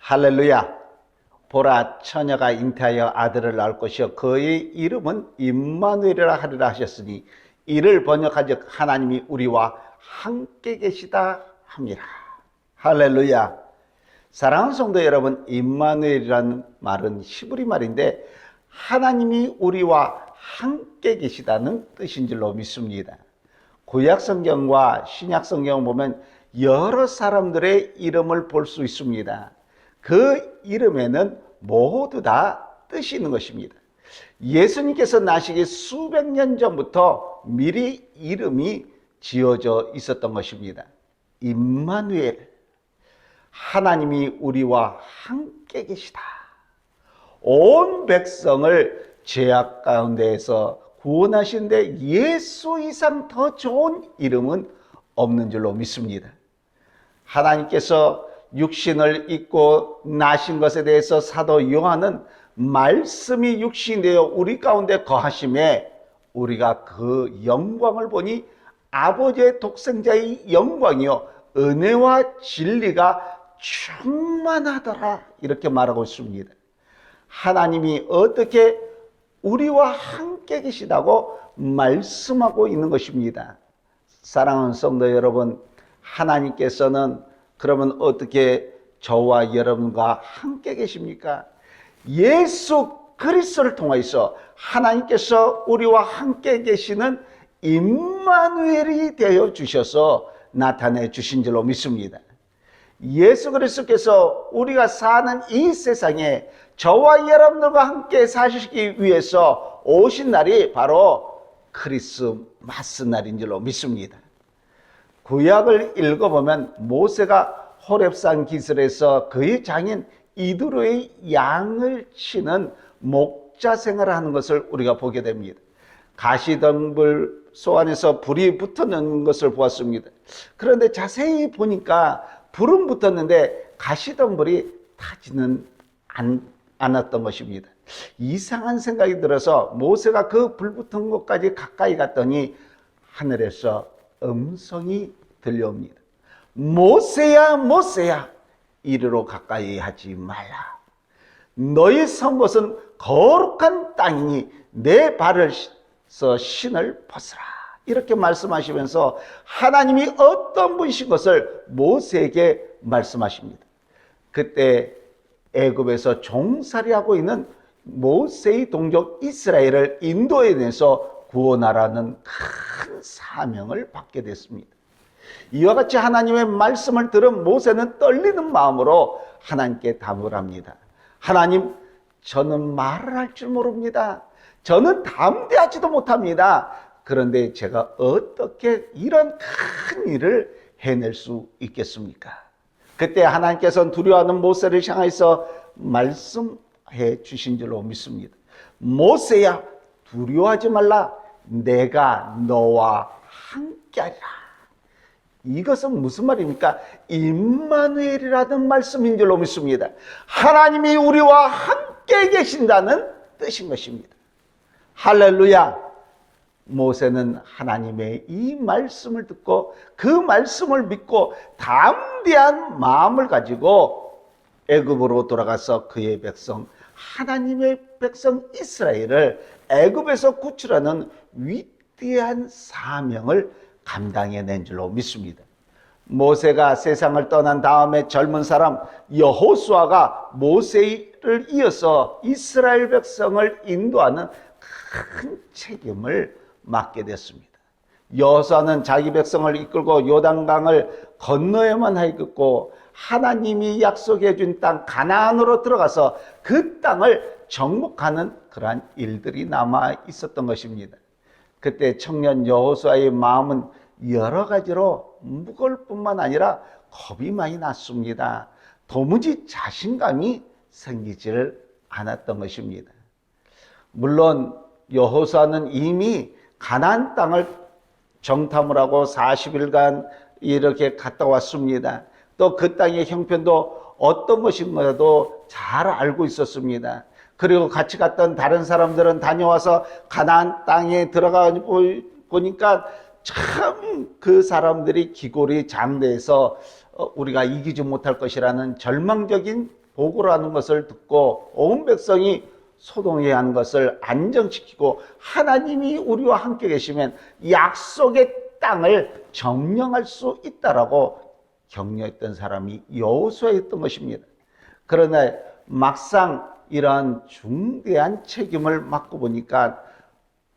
할렐루야. 보라, 처녀가 잉태하여 아들을 낳을 것이요 그의 이름은 임마누엘이라 하리라 하셨으니 이를 번역하즉 하나님이 우리와 함께 계시다 합니다. 할렐루야. 사랑하는 성도 여러분, 임마누엘이라는 말은 히브리 말인데 하나님이 우리와 함께 계시다는 뜻인 줄로 믿습니다. 구약 성경과 신약 성경을 보면 여러 사람들의 이름을 볼 수 있습니다. 그 이름에는 모두 다 뜻이 있는 것입니다. 예수님께서 나시기 수백 년 전부터 미리 이름이 지어져 있었던 것입니다. 임마누엘, 하나님이 우리와 함께 계시다. 온 백성을 죄악 가운데에서 구원하시는데 예수 이상 더 좋은 이름은 없는 줄로 믿습니다. 하나님께서 육신을 입고 나신 것에 대해서 사도 요한은 말씀이 육신이 되어 우리 가운데 거하심에 우리가 그 영광을 보니 아버지의 독생자의 영광이요 은혜와 진리가 충만하더라, 이렇게 말하고 있습니다. 하나님이 어떻게 우리와 함께 계시다고 말씀하고 있는 것입니다. 사랑하는 성도 여러분, 하나님께서는 그러면 어떻게 저와 여러분과 함께 계십니까? 예수 그리스도를 통해서 하나님께서 우리와 함께 계시는 임마누엘이 되어 주셔서 나타내 주신 줄로 믿습니다. 예수 그리스도께서 우리가 사는 이 세상에 저와 여러분들과 함께 사시기 위해서 오신 날이 바로 크리스마스 날인 줄로 믿습니다. 구약을 읽어보면 모세가 호렙산 기슭에서 그의 장인 이드로의 양을 치는 목자 생활을 하는 것을 우리가 보게 됩니다. 가시덤불 소 안에서 불이 붙었는 것을 보았습니다. 그런데 자세히 보니까 불은 붙었는데 가시덤불이 타지는 않았던 것입니다. 이상한 생각이 들어서 모세가 그 불 붙은 곳까지 가까이 갔더니 하늘에서 음성이 들려옵니다. 모세야, 모세야, 이리로 가까이 하지 말라. 너희 선 곳은 거룩한 땅이니 내 발에서 신을 벗으라. 이렇게 말씀하시면서 하나님이 어떤 분이신 것을 모세에게 말씀하십니다. 그때 애굽에서 종살이하고 있는 모세의 동족 이스라엘을 인도해내서 구원하라는 큰 사명을 받게 됐습니다. 이와 같이 하나님의 말씀을 들은 모세는 떨리는 마음으로 하나님께 답을 합니다. 하나님, 저는 말을 할 줄 모릅니다. 저는 담대하지도 못합니다. 그런데 제가 어떻게 이런 큰 일을 해낼 수 있겠습니까? 그때 하나님께서는 두려워하는 모세를 향해서 말씀해 주신 줄로 믿습니다. 모세야, 두려워하지 말라. 내가 너와 함께하리라. 이것은 무슨 말입니까? 임마누엘이라는 말씀인 줄로 믿습니다. 하나님이 우리와 함께 계신다는 뜻인 것입니다. 할렐루야. 모세는 하나님의 이 말씀을 듣고 그 말씀을 믿고 담대한 마음을 가지고 애굽으로 돌아가서 그의 백성, 하나님의 백성 이스라엘을 애굽에서 구출하는 위대한 사명을 감당해낸 줄로 믿습니다. 모세가 세상을 떠난 다음에 젊은 사람 여호수아가 모세를 이어서 이스라엘 백성을 인도하는 큰 책임을 맡게 됐습니다. 여호수아는 자기 백성을 이끌고 요단강을 건너야만 하였고 하나님이 약속해 준 땅 가나안으로 들어가서 그 땅을 정복하는 그러한 일들이 남아 있었던 것입니다. 그때 청년 여호수아의 마음은 여러 가지로 무거울 뿐만 아니라 겁이 많이 났습니다. 도무지 자신감이 생기지를 않았던 것입니다. 물론 여호수아는 이미 가나안 땅을 정탐을 하고 40일간 이렇게 갔다 왔습니다. 또 그 땅의 형편도 어떤 것인가도 잘 알고 있었습니다. 그리고 같이 갔던 다른 사람들은 다녀와서 가나안 땅에 들어가 보니까 참 그 사람들이 기골이 장대해서 우리가 이기지 못할 것이라는 절망적인 보고라는 것을 듣고 온 백성이 소동해야 하는 것을 안정시키고 하나님이 우리와 함께 계시면 약속의 땅을 점령할 수 있다라고 격려했던 사람이 여호수아였던 것입니다. 그러나 막상 이러한 중대한 책임을 맡고 보니까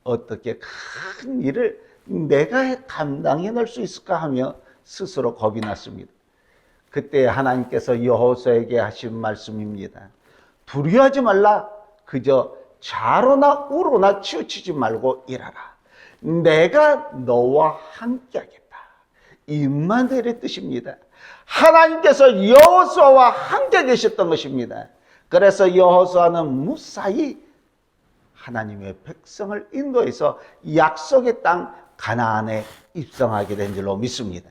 어떻게 큰 일을 내가 감당해낼 수 있을까 하며 스스로 겁이 났습니다. 그때 하나님께서 여호수아에게 하신 말씀입니다. 두려워하지 말라. 그저 좌로나 우로나 치우치지 말고 일하라. 내가 너와 함께하겠다. 임마누엘의 뜻입니다. 하나님께서 여호수아와 함께 계셨던 것입니다. 그래서 여호수아는 무사히 하나님의 백성을 인도해서 약속의 땅 가나안에 입성하게 된 줄로 믿습니다.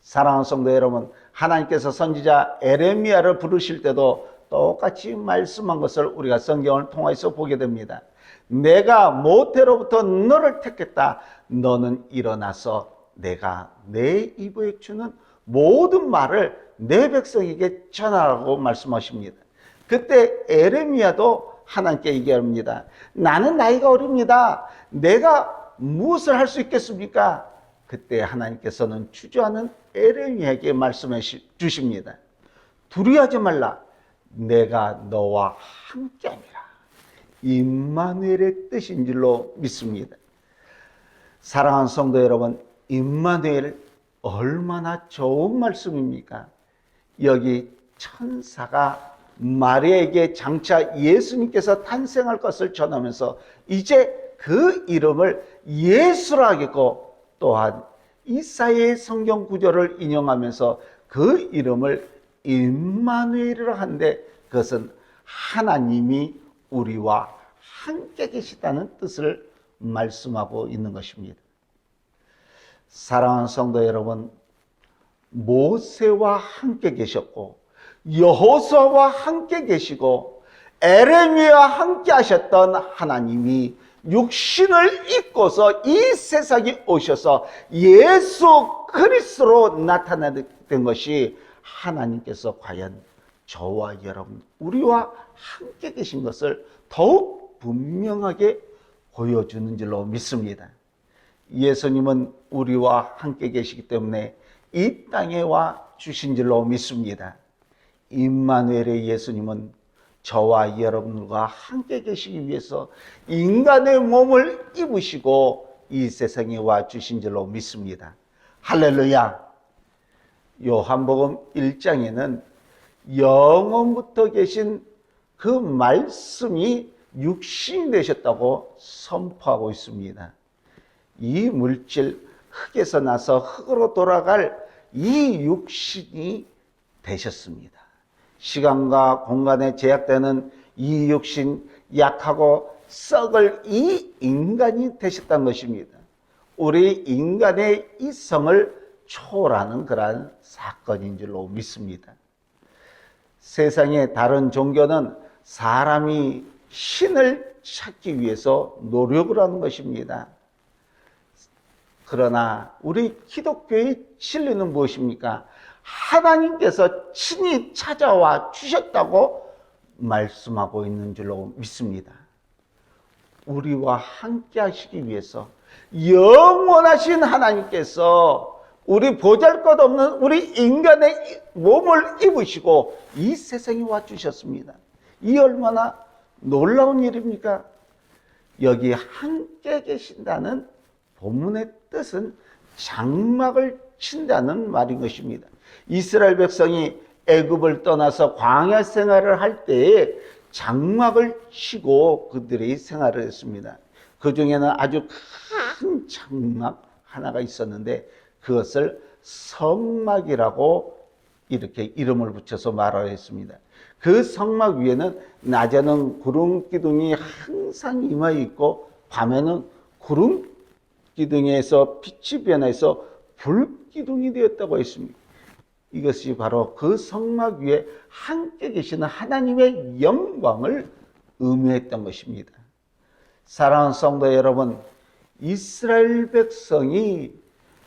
사랑하는 성도 여러분, 하나님께서 선지자 에레미야를 부르실 때도 똑같이 말씀한 것을 우리가 성경을 통해서 보게 됩니다. 내가 모태로부터 너를 택했다. 너는 일어나서 내가 내 입에 주는 모든 말을 내 백성에게 전하라고 말씀하십니다. 그때 에레미야도 하나님께 얘기합니다. 나는 나이가 어립니다. 내가 무엇을 할 수 있겠습니까? 그때 하나님께서는 주저하는 에레미야에게 말씀해 주십니다. 두려워하지 말라. 내가 너와 함께하니라. 임마누엘의 뜻인 줄로 믿습니다. 사랑하는 성도 여러분, 임마누엘 얼마나 좋은 말씀입니까? 여기 천사가 마리아에게 장차 예수님께서 탄생할 것을 전하면서 이제 그 이름을 예수라 하겠고, 또한 이사야의 성경 구절을 인용하면서 그 이름을 임마누엘이라 하는데, 그것은 하나님이 우리와 함께 계시다는 뜻을 말씀하고 있는 것입니다. 사랑하는 성도 여러분, 모세와 함께 계셨고 여호수아와 함께 계시고 에레미야와 함께 하셨던 하나님이 육신을 입고서 이 세상에 오셔서 예수 그리스도로 나타나된 것이 하나님께서 과연 저와 여러분, 우리와 함께 계신 것을 더욱 분명하게 보여주는 줄로 믿습니다. 예수님은 우리와 함께 계시기 때문에 이 땅에 와 주신 줄로 믿습니다. 임마누엘의 예수님은 저와 여러분과 함께 계시기 위해서 인간의 몸을 입으시고 이 세상에 와 주신 줄로 믿습니다. 할렐루야. 요한복음 1장에는 영원부터 계신 그 말씀이 육신이 되셨다고 선포하고 있습니다. 이 물질, 흙에서 나서 흙으로 돌아갈 이 육신이 되셨습니다. 시간과 공간에 제약되는 이 육신, 약하고 썩을 이 인간이 되셨다는 것입니다. 우리 인간의 이성을 초월하는 그러한 사건인 줄로 믿습니다. 세상의 다른 종교는 사람이 신을 찾기 위해서 노력을 하는 것입니다. 그러나 우리 기독교의 진리는 무엇입니까? 하나님께서 친히 찾아와 주셨다고 말씀하고 있는 줄로 믿습니다. 우리와 함께 하시기 위해서 영원하신 하나님께서 우리 보잘것없는 우리 인간의 몸을 입으시고 이 세상에 와 주셨습니다. 이 얼마나 놀라운 일입니까? 여기 함께 계신다는 본문의 뜻은 장막을 친다는 말인 것입니다. 이스라엘 백성이 애굽을 떠나서 광야 생활을 할 때에 장막을 치고 그들이 생활을 했습니다. 그 중에는 아주 큰 장막 하나가 있었는데 그것을 성막이라고 이렇게 이름을 붙여서 말하였습니다. 그 성막 위에는 낮에는 구름 기둥이 항상 임하여 있고 밤에는 구름 기둥에서 빛이 변해서 불 기둥이 되었다고 했습니다. 이것이 바로 그 성막 위에 함께 계시는 하나님의 영광을 의미했던 것입니다. 사랑하는 성도 여러분, 이스라엘 백성이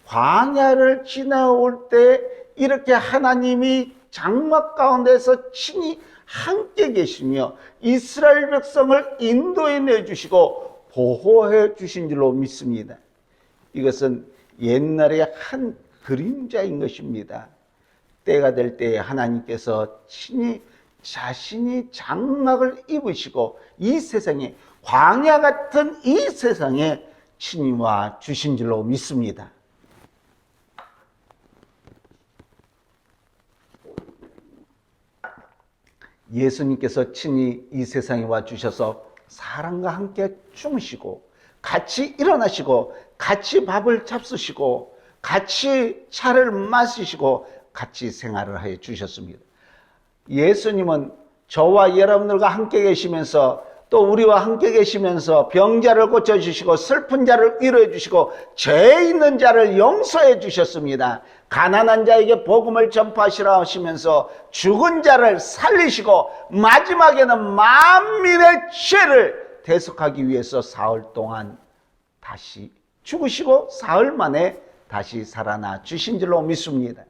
광야를 지나올 때 이렇게 하나님이 장막 가운데서 친히 함께 계시며 이스라엘 백성을 인도해 내주시고 보호해 주신 줄로 믿습니다. 이것은 옛날의 한 그림자인 것입니다. 때가 될 때에 하나님께서 친히 자신이 장막을 입으시고 이 세상에, 광야 같은 이 세상에 친히 와 주신 줄로 믿습니다. 예수님께서 친히 이 세상에 와 주셔서 사람과 함께 주무시고 같이 일어나시고 같이 밥을 잡수시고 같이 차를 마시시고 같이 생활을 해 주셨습니다. 예수님은 저와 여러분들과 함께 계시면서 또 우리와 함께 계시면서 병자를 고쳐주시고 슬픈 자를 위로해 주시고 죄 있는 자를 용서해 주셨습니다. 가난한 자에게 복음을 전파하시라 하시면서 죽은 자를 살리시고 마지막에는 만민의 죄를 대속하기 위해서 사흘 동안 다시 죽으시고 사흘 만에 다시 살아나 주신 줄로 믿습니다.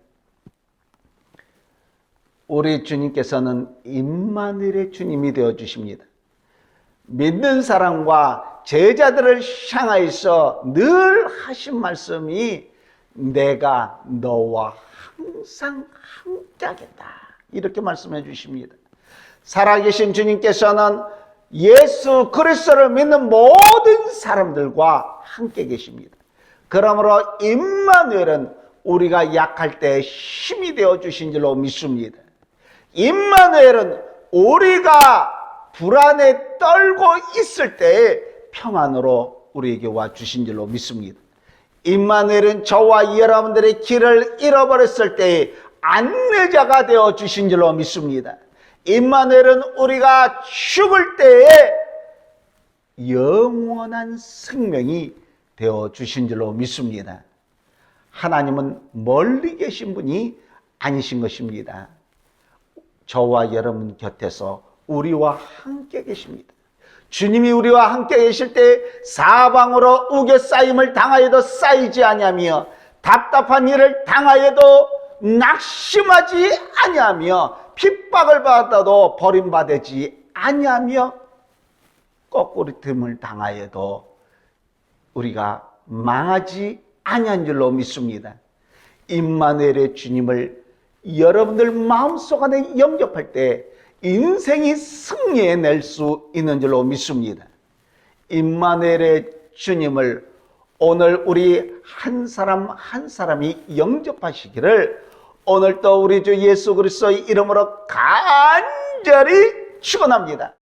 우리 주님께서는 임마누엘의 주님이 되어 주십니다. 믿는 사람과 제자들을 향하여서 늘 하신 말씀이 내가 너와 항상 함께하겠다, 이렇게 말씀해 주십니다. 살아계신 주님께서는 예수 그리스도를 믿는 모든 사람들과 함께 계십니다. 그러므로 임마누엘은 우리가 약할 때 힘이 되어 주신 줄로 믿습니다. 임마누엘은 우리가 불안에 떨고 있을 때에 평안으로 우리에게 와 주신 줄로 믿습니다. 임마누엘은 저와 여러분들의 길을 잃어버렸을 때에 안내자가 되어 주신 줄로 믿습니다. 임마누엘은 우리가 죽을 때에 영원한 생명이 되어 주신 줄로 믿습니다. 하나님은 멀리 계신 분이 아니신 것입니다. 저와 여러분 곁에서 우리와 함께 계십니다. 주님이 우리와 함께 계실 때 사방으로 우겨 쌓임을 당하여도 쌓이지 아니하며 답답한 일을 당하여도 낙심하지 아니하며 핍박을 받아도 버림받지 아니하며 거꾸리됨을 당하여도 우리가 망하지 아니한 줄로 믿습니다. 임마누엘의 주님을 여러분들 마음속 안에 영접할 때 인생이 승리해낼 수 있는 줄로 믿습니다. 임마누엘의 주님을 오늘 우리 한 사람 한 사람이 영접하시기를 오늘 또 우리 주 예수 그리스도의 이름으로 간절히 축원합니다.